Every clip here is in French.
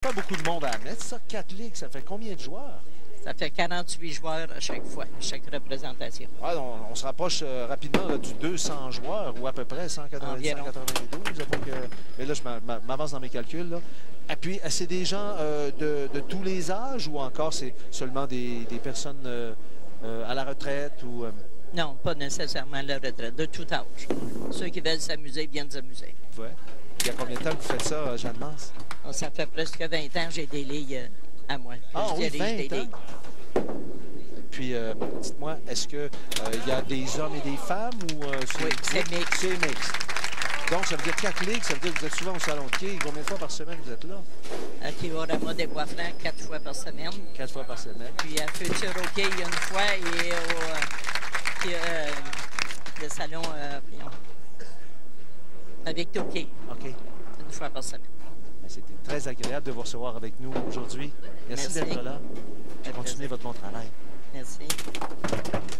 Pas beaucoup de monde à mettre, ça. 4 ligues, ça fait combien de joueurs? Ça fait 48 joueurs à chaque fois, chaque représentation. Ouais, on se rapproche rapidement là, du 200 joueurs, ou à peu près 190, 192. Mais là, je m'avance dans mes calculs. Là. Et puis, c'est des gens de tous les âges, ou encore c'est seulement des personnes à la retraite? Ou Non, pas nécessairement à la retraite, de tout âge. Ceux qui veulent s'amuser viennent s'amuser. Ouais. Il y a combien de temps que vous faites ça, Jeanne Mance? Ça fait presque 20 ans que j'ai des ligues à moi. Ah oui, 20 ans? Puis, dites-moi, est-ce qu'il y a des hommes et des femmes ou oui, c'est mixte. C'est mixte. Donc, ça veut dire 4 ligues, ça veut dire que vous êtes souvent au salon de quai. Combien de fois par semaine vous êtes là? À Théorama des Bois-Francs, 4 fois par semaine. 4 fois par semaine. Puis à Futur au quai, une fois, et au le salon avec Toquet. OK. Une fois par semaine. C'était très agréable de vous recevoir avec nous aujourd'hui. Merci d'être là. Continuez votre bon travail. Merci.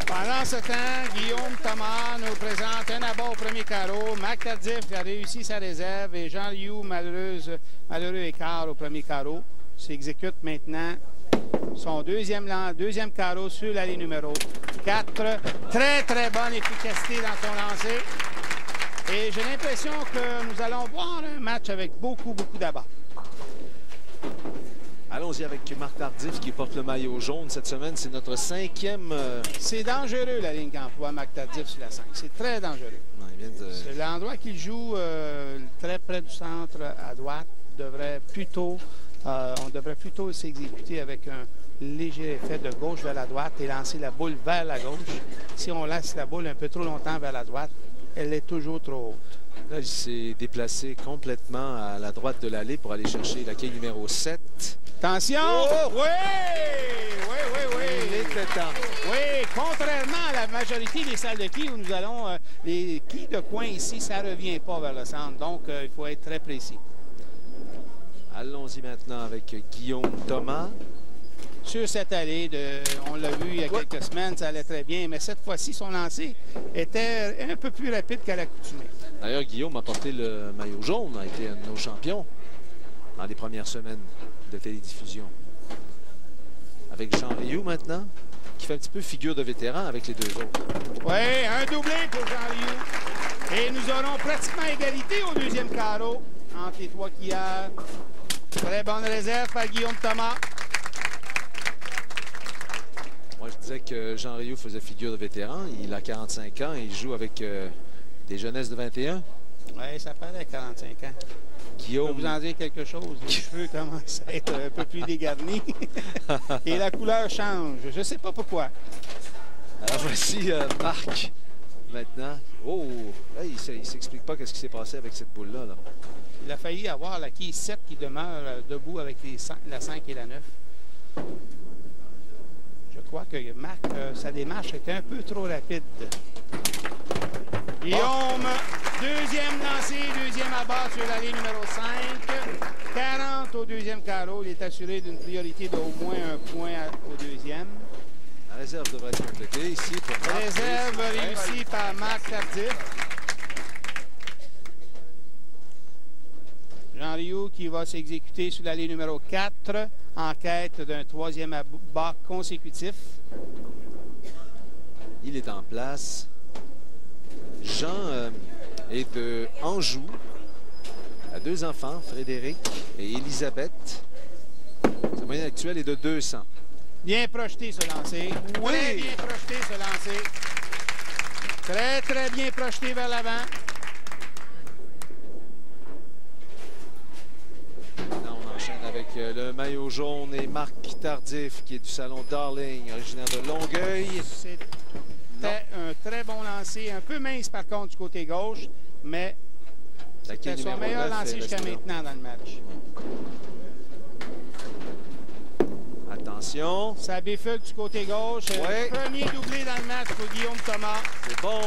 Pendant ce temps, Guillaume Thomas nous présente un abat au premier carreau. Marc Tardif a réussi sa réserve et Jean Rioux, malheureux écart au premier carreau, s'exécute maintenant son deuxième carreau sur l'allée numéro 4. Très, très bonne efficacité dans son lancer. Et j'ai l'impression que nous allons voir un match avec beaucoup d'abats. Allons-y avec Marc Tardif qui porte le maillot jaune cette semaine. C'est notre 5e... C'est dangereux la ligne qu'emploie Marc Tardif sur la 5. C'est très dangereux. Non, C'est l'endroit qu'il joue très près du centre à droite. On devrait plutôt s'exécuter avec un léger effet de gauche vers la droite et lancer la boule vers la gauche. Si on laisse la boule un peu trop longtemps vers la droite, elle est toujours trop haute. Là, il s'est déplacé complètement à la droite de l'allée pour aller chercher la quai numéro 7. Attention! Oh! Oui! Il était temps. Oui, contrairement à la majorité des salles de quilles où nous allons, les quilles de coin ici, ça ne revient pas vers le centre. Donc, il faut être très précis. Allons-y maintenant avec Guillaume Thomas. Sur cette allée, on l'a vu il y a quelques semaines, ça allait très bien, mais cette fois-ci, son lancer était un peu plus rapide qu'à l'accoutumée. D'ailleurs, Guillaume a porté le maillot jaune, a été un de nos champions dans les premières semaines de télédiffusion. Avec Jean Rioux maintenant, qui fait un petit peu figure de vétéran avec les deux autres. Oui, un doublé pour Jean Rioux. Et nous aurons pratiquement égalité au deuxième carreau entre les trois quilleurs. Très bonne réserve par Guillaume Thomas. Moi, je disais que Jean Rioux faisait figure de vétéran. Il a 45 ans et il joue avec des jeunesses de 21. Oui, ça paraît 45 ans. Guillaume... Je peux vous en dire quelque chose. Les cheveux commencent à être un peu plus dégarnis. Et la couleur change. Je ne sais pas pourquoi. Alors, voici Marc, maintenant. Oh! Là, il ne s'explique pas ce qui s'est passé avec cette boule-là. Là. Il a failli avoir la quille 7 qui demeure debout avec la 5 et la 9. Je crois que Marc, sa démarche était un peu trop rapide. Guillaume, deuxième lancé, deuxième abat sur la ligne numéro 5. 40 au deuxième carreau. Il est assuré d'une priorité d'au moins un point au deuxième. La réserve devrait être complétée ici pour Marc. Réserve réussie par Marc Tardif. Jean Rioux qui va s'exécuter sur l'allée numéro 4 en quête d'un troisième abat consécutif. Il est en place. Jean est de Anjou. Il a 2 enfants, Frédéric et Elisabeth. Sa moyenne actuelle est de 200. Bien projeté ce lancer. Oui. Très bien projeté ce lancer. Très bien projeté vers l'avant. Avec le maillot jaune et Marc Tardif qui est du salon Darling, originaire de Longueuil. C'était un très bon lancer, un peu mince par contre du côté gauche, mais c'était son meilleur lancer jusqu'à maintenant dans le match. Attention. Ça bifurque du côté gauche. Ouais. Premier doublé dans le match pour Guillaume Thomas. C'est bon.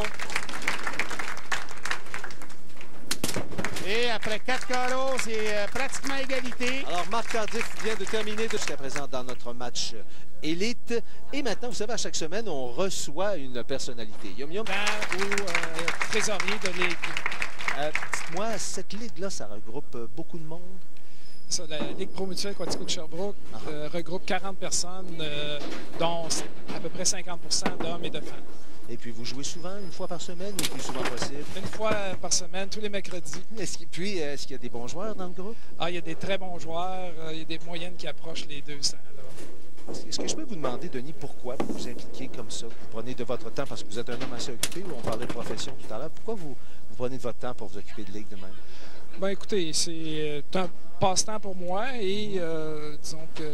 Et après 4 carreaux, c'est pratiquement égalité. Alors, Marc Tardif vient de terminer jusqu'à présent dans notre match élite. Et maintenant, vous savez, à chaque semaine, on reçoit une personnalité. Yum Yum. Ou trésorier de ligue. Dites-moi, cette ligue-là, ça regroupe beaucoup de monde? Ça, la Ligue Pro Mutuelle Quatico de Sherbrooke regroupe 40 personnes, dont à peu près 50% d'hommes et de femmes. Et puis, vous jouez souvent, une fois par semaine, ou plus souvent possible? Une fois par semaine, tous les mercredis. Est-ce qu'il y a des bons joueurs dans le groupe? Ah, il y a des très bons joueurs. Il y a des moyennes qui approchent les 200. Est-ce que je peux vous demander, Denis, pourquoi vous vous impliquez comme ça? Vous prenez de votre temps, parce que vous êtes un homme assez occupé, on parlait de profession tout à l'heure. Pourquoi vous prenez de votre temps pour vous occuper de ligue de même? Bien, écoutez, c'est un passe-temps pour moi et disons que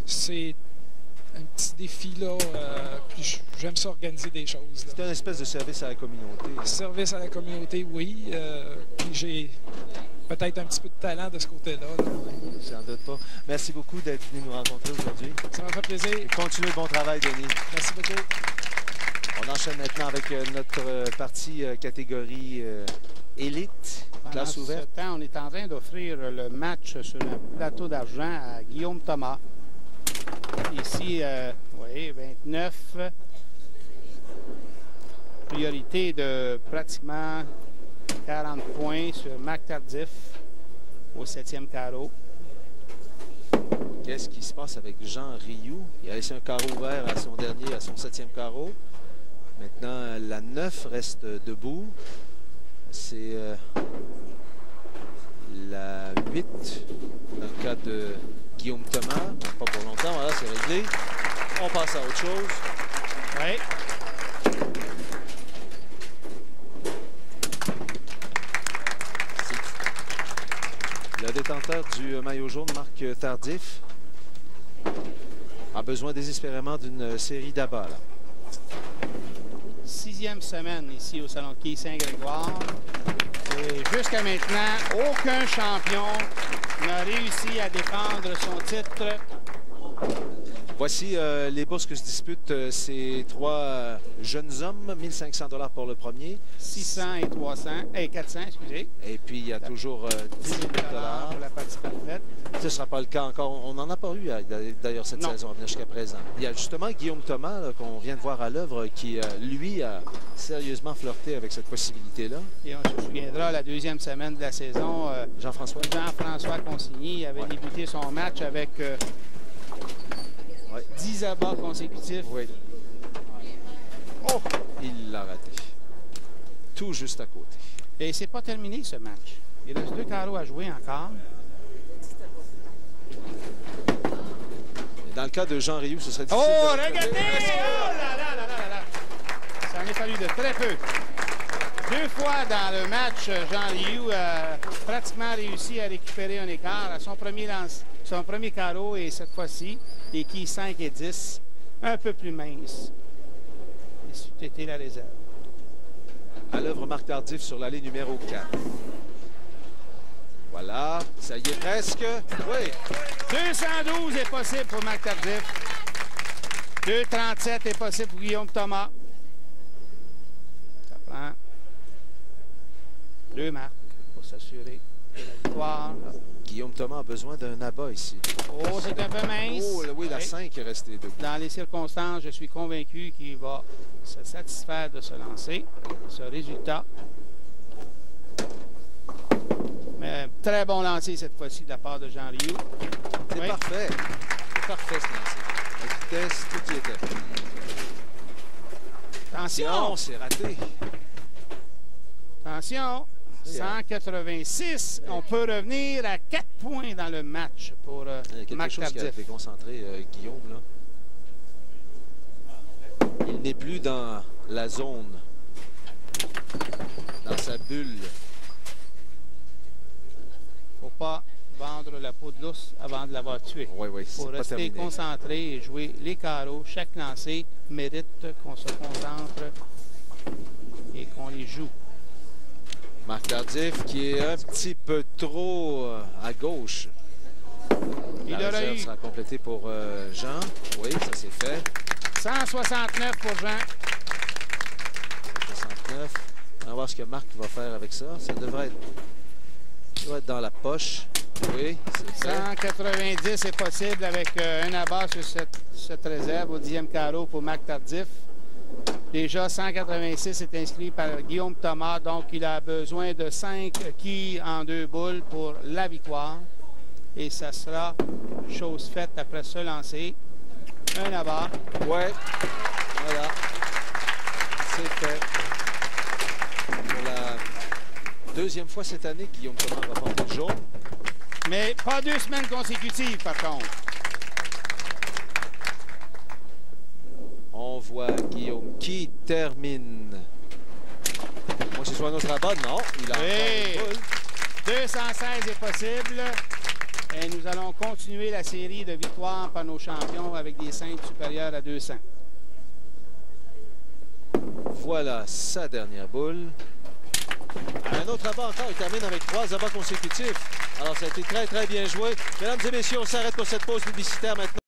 c'est un petit défi, là. Puis j'aime ça organiser des choses. C'est une espèce de service à la communauté. Service à la communauté, oui. Puis j'ai peut-être un petit peu de talent de ce côté-là. J'en doute pas. Merci beaucoup d'être venu nous rencontrer aujourd'hui. Ça m'a fait plaisir. Et continuez le bon travail, Denis. Merci beaucoup. On enchaîne maintenant avec notre partie catégorie élite, classe ouverte. Pendant ce temps, on est en train d'offrir le match sur un plateau d'argent à Guillaume Thomas. Ici, vous voyez, 29. Priorité de pratiquement 40 points sur Marc Tardif au 7e carreau. Qu'est-ce qui se passe avec Jean Rioux? Il a laissé un carreau ouvert à son dernier, à son 7e carreau. Maintenant, la 9 reste debout. C'est la 8 dans le cas de Guillaume Thomas. Pas pour longtemps, voilà, c'est réglé. On passe à autre chose. Oui. Le détenteur du maillot jaune, Marc Tardif, a besoin désespérément d'une série d'abats. 6e semaine ici au Salon de quilles Saint-Grégoire. Et jusqu'à maintenant, aucun champion n'a réussi à défendre son titre. Voici les bourses que se disputent ces trois jeunes hommes. 1 500 $ pour le premier. 600 et 300, et 400, excusez. Et puis, il y a toujours 10 000 $ pour la partie parfaite. Ce ne sera pas le cas encore. On n'en a pas eu, d'ailleurs, cette saison à venir jusqu'à présent. Il y a justement Guillaume Thomas, qu'on vient de voir à l'œuvre, qui, lui, a sérieusement flirté avec cette possibilité-là. Et on se souviendra, la 2e semaine de la saison, Jean-François Consigny avait débuté son match avec 10 abats consécutifs. Oui. Oh! Il l'a raté. Tout juste à côté. Et c'est pas terminé, ce match. Il reste 2 carreaux à jouer encore. Dans le cas de Jean Rioux, ce serait difficile. Oh, regardez! Oh là là là là là! Ça en est fallu de très peu. 2 fois dans le match, Jean Rioux a pratiquement réussi à récupérer un écart à son premier carreau et cette fois-ci, les quilles 5 et 10, un peu plus minces. Et c'était la réserve. À l'œuvre, Marc Tardif sur l'allée numéro 4. Voilà, ça y est presque. Oui. 212 est possible pour Marc Tardif. 237 est possible pour Guillaume Thomas. Ça prend 2 marques pour s'assurer de la victoire. Guillaume Thomas a besoin d'un abat ici. Oh, c'est un peu mince. Oh, oui, la 5 est restée debout. Dans les circonstances, je suis convaincu qu'il va se satisfaire de se lancer. Ce résultat. Mais très bon lancer cette fois-ci de la part de Jean Rioux. C'est parfait. C'est parfait ce lancer. La vitesse, tout y était. Attention! C'est raté. Attention! 186. On peut revenir à 4 points dans le match pour Marc Tardif. Quelque chose qui a été concentré, Guillaume, là. Il n'est plus dans la zone, dans sa bulle. Il ne faut pas vendre la peau de l'ours avant de l'avoir tué. Oui, oui, il faut rester concentré et jouer les carreaux. Chaque lancer mérite qu'on se concentre et qu'on les joue. Marc Tardif qui est un petit peu trop à gauche. La réserve sera complétée pour Jean. Oui, ça c'est fait. 169 pour Jean. 169. On va voir ce que Marc va faire avec ça. Ça devrait être dans la poche. Oui, c'est fait. 190 est possible avec un abat sur cette réserve au 10e carreau pour Marc Tardif. Déjà, 186 est inscrit par Guillaume Thomas, donc il a besoin de 5 quilles en 2 boules pour la victoire. Et ça sera chose faite après ce lancer. Un abat. Ouais. Voilà. C'est fait. Pour la deuxième fois cette année, Guillaume Thomas va porter le jaune. Mais pas 2 semaines consécutives, par contre. On voit Guillaume qui termine. Moi, c'est soit un autre rabat. Non, il a encore une boule. 216 est possible. Et nous allons continuer la série de victoires par nos champions avec des cintres supérieurs à 200. Voilà sa dernière boule. Un autre abat encore. Il termine avec 3 abats consécutifs. Alors, ça a été très, très bien joué. Mesdames et messieurs, on s'arrête pour cette pause publicitaire maintenant.